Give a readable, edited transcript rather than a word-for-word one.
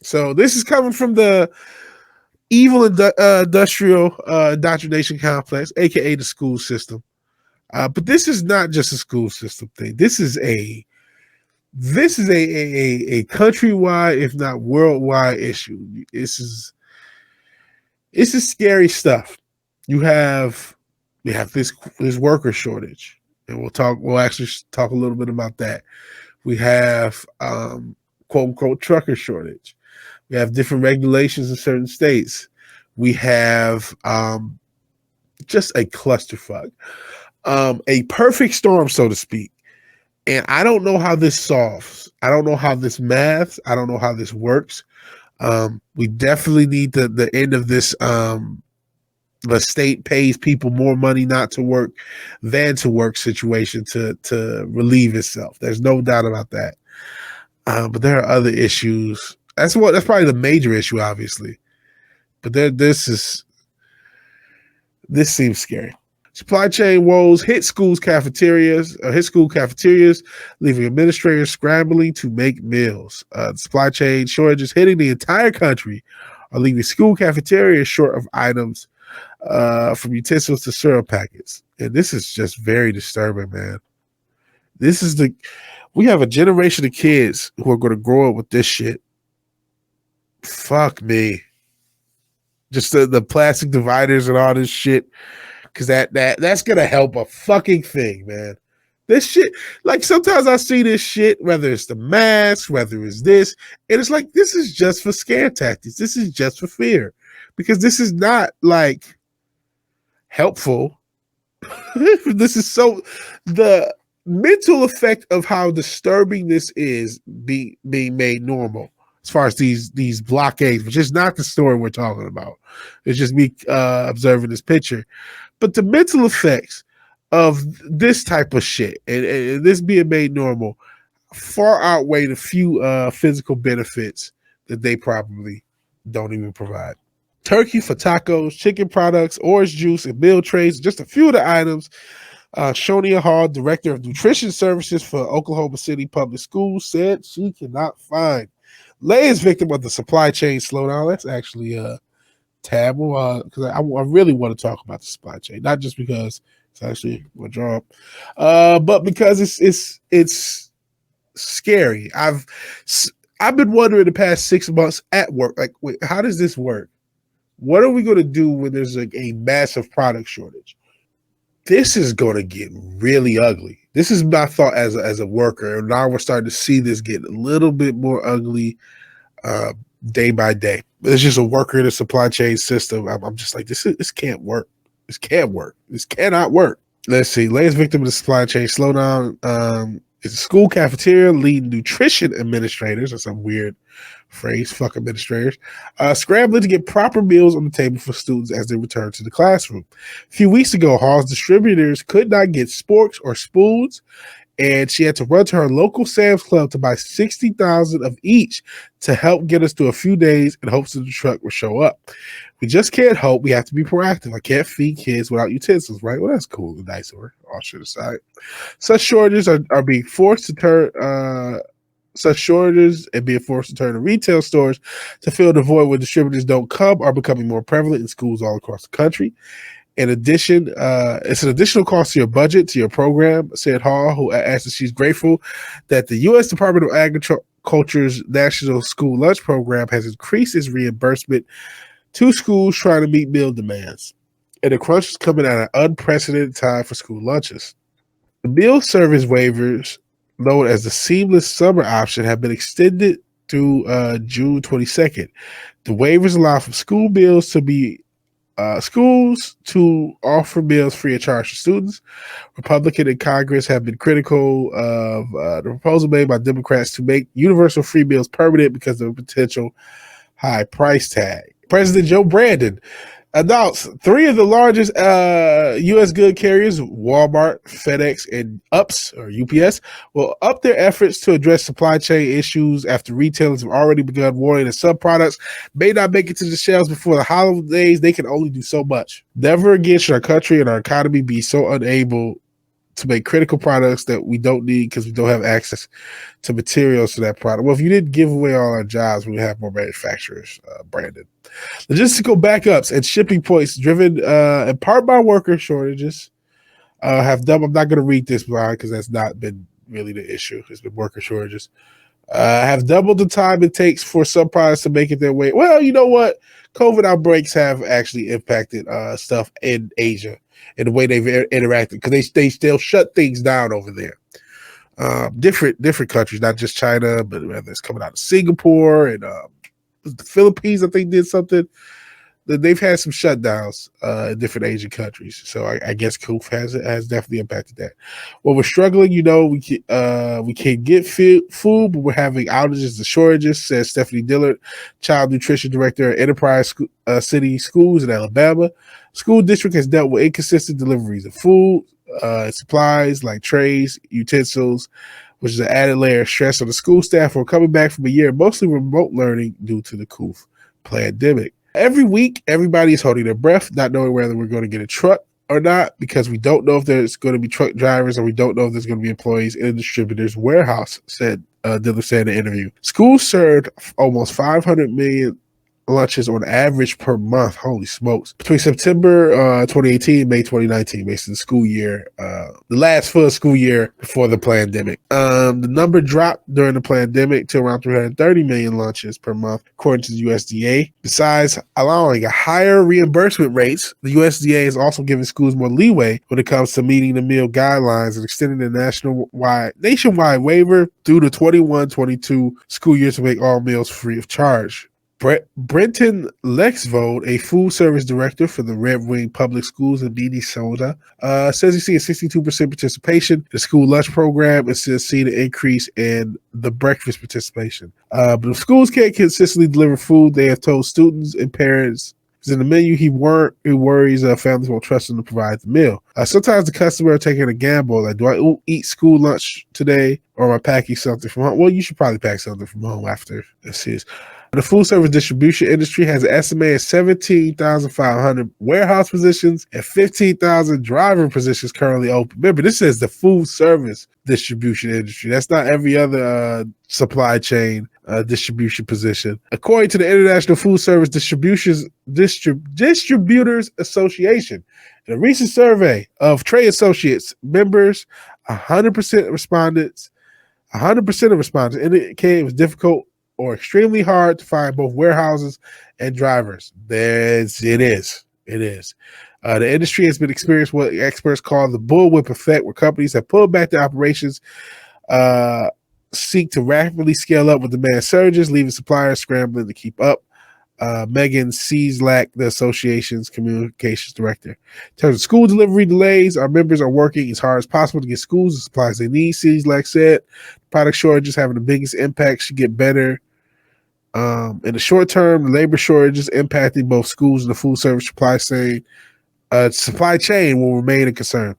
So this is coming from the evil industrial indoctrination complex, aka the school system. But this is not just a school system thing. This is a countrywide, if not worldwide, issue. This is scary stuff. You have this worker shortage, and we'll actually talk a little bit about that. We have quote unquote trucker shortage. We have different regulations in certain states. We have just a clusterfuck, a perfect storm, so to speak. And I don't know how this solves. I don't know how this maths. I don't know how this works. We definitely need the end of this. The state pays people more money not to work than to work situation to relieve itself. There's no doubt about that. But there are other issues. That's probably the major issue, obviously. But this seems scary. Supply chain woes hit school cafeterias, leaving administrators scrambling to make meals. Supply chain shortages hitting the entire country are leaving school cafeterias short of items, from utensils to syrup packets. And this is just very disturbing, man. We have a generation of kids who are going to grow up with this shit. Fuck me. Just the plastic dividers and all this shit. Because that's going to help a fucking thing, man. This shit, like sometimes I see this shit, whether it's the mask, whether it's this, and it's like, this is just for scare tactics. This is just for fear. Because this is not like helpful. This is the mental effect of how disturbing this is being made normal as far as these blockades, which is not the story we're talking about. It's just me observing this picture. But the mental effects of this type of shit and this being made normal far outweigh the few physical benefits that they probably don't even provide. Turkey for tacos, chicken products, orange juice, and meal trays, just a few of the items. Shonia Hall, Director of Nutrition Services for Oklahoma City Public Schools, said she cannot find. Lay is victim of the supply chain slowdown. That's actually tab because I really want to talk about the supply chain, not just because it's actually a job, but because it's scary. I've been wondering the past 6 months at work, like, wait, how does this work? What are we going to do when there's like a massive product shortage? This is going to get really ugly. This is my thought as a worker, and now we're starting to see this get a little bit more ugly day by day. It's just a worker in the supply chain system. I'm just like, this can't work. This can't work. This cannot work. Let's see. Latest victim of the supply chain slowdown is a school cafeteria lead nutrition administrators. That's some weird phrase. Fuck administrators. Scrambling to get proper meals on the table for students as they return to the classroom. A few weeks ago, Hall's distributors could not get sporks or spoons, and she had to run to her local Sam's Club to buy 60,000 of each to help get us through a few days in hopes that the truck will show up. We just can't hope. We have to be proactive. I can't feed kids without utensils, right? Well, that's cool and nice of her. All shit aside. Such shortages are being forced to turn to retail stores to fill the void when distributors don't come are becoming more prevalent in schools all across the country. In addition, it's an additional cost to your budget, to your program, said Hall, who asked that she's grateful that the U.S. Department of Agriculture's National School Lunch Program has increased its reimbursement to schools trying to meet meal demands. And the crunch is coming at an unprecedented time for school lunches. The meal service waivers, known as the seamless summer option, have been extended through June 22nd. The waivers allow for school meals to be schools to offer meals free of charge to students. Republicans in Congress have been critical of the proposal made by Democrats to make universal free meals permanent because of a potential high price tag. President Joe Brandon announced 3 of the largest U.S. good carriers, Walmart, FedEx, and UPS, will up their efforts to address supply chain issues after retailers have already begun warning that some products may not make it to the shelves before the holidays. They can only do so much. Never again should our country and our economy be so unable to make critical products that we don't need because we don't have access to materials for that product. Well, if you didn't give away all our jobs, we would have more manufacturers, Brandon. Logistical backups and shipping points driven in part by worker shortages have doubled. I'm not going to read this line because that's not been really the issue. It's been worker shortages. Have doubled the time it takes for some products to make it their way. Well, you know what? COVID outbreaks have actually impacted stuff in Asia and the way they've interacted because they still shut things down over there. Different countries, not just China, but whether it's coming out of Singapore and the Philippines, I think did something. They've had some shutdowns in different Asian countries, so I guess COVID has definitely impacted that. Well, we're struggling, we can't get food, but we're having outages and shortages, says Stephanie Dillard, Child Nutrition Director at Enterprise City Schools in Alabama. School district has dealt with inconsistent deliveries of food, supplies like trays, utensils, which is an added layer of stress on the school staff who are coming back from a year of mostly remote learning due to the COVID pandemic. Every week, everybody is holding their breath, not knowing whether we're going to get a truck or not, because we don't know if there's going to be truck drivers or we don't know if there's going to be employees in a distributor's warehouse, said Dillard said in an interview. Schools served almost 500 million lunches on average per month. Holy smokes. Between September 2018 and May 2019, basically the school year, the last full school year before the pandemic. The number dropped during the pandemic to around 330 million lunches per month, according to the USDA. Besides allowing a higher reimbursement rates, the USDA is also giving schools more leeway when it comes to meeting the meal guidelines and extending the nationwide waiver through the 21-22 school year to make all meals free of charge. Brenton Lexvold, a food service director for the Red Wing Public Schools in Minnesota, says he's seeing 62% participation in the school lunch program and says seeing an increase in the breakfast participation. But if schools can't consistently deliver food, they have told students and parents in the menu he worries families won't trust them to provide the meal. Sometimes the customer are taking a gamble, like, do I eat school lunch today or am I packing something from home? Well, you should probably pack something from home after this is. The food service distribution industry has an estimated 17,500 warehouse positions and 15,000 driver positions currently open. Remember, this is the food service distribution industry. That's not every other supply chain distribution position. According to the International Food Service Distributors Association, in a recent survey of trade associates members, 100% of respondents indicated it was difficult or extremely hard to find both warehouses and drivers. It is. The industry has been experiencing what experts call the bullwhip effect, where companies have pulled back their operations, seek to rapidly scale up when demand surges, leaving suppliers scrambling to keep up. Megan Cieslak, the association's communications director. In terms of school delivery delays, our members are working as hard as possible to get schools the supplies they need, Cieslak said. Product shortages having the biggest impact should get better. In the short term, the labor shortages impacting both schools and the food service supply chain will remain a concern.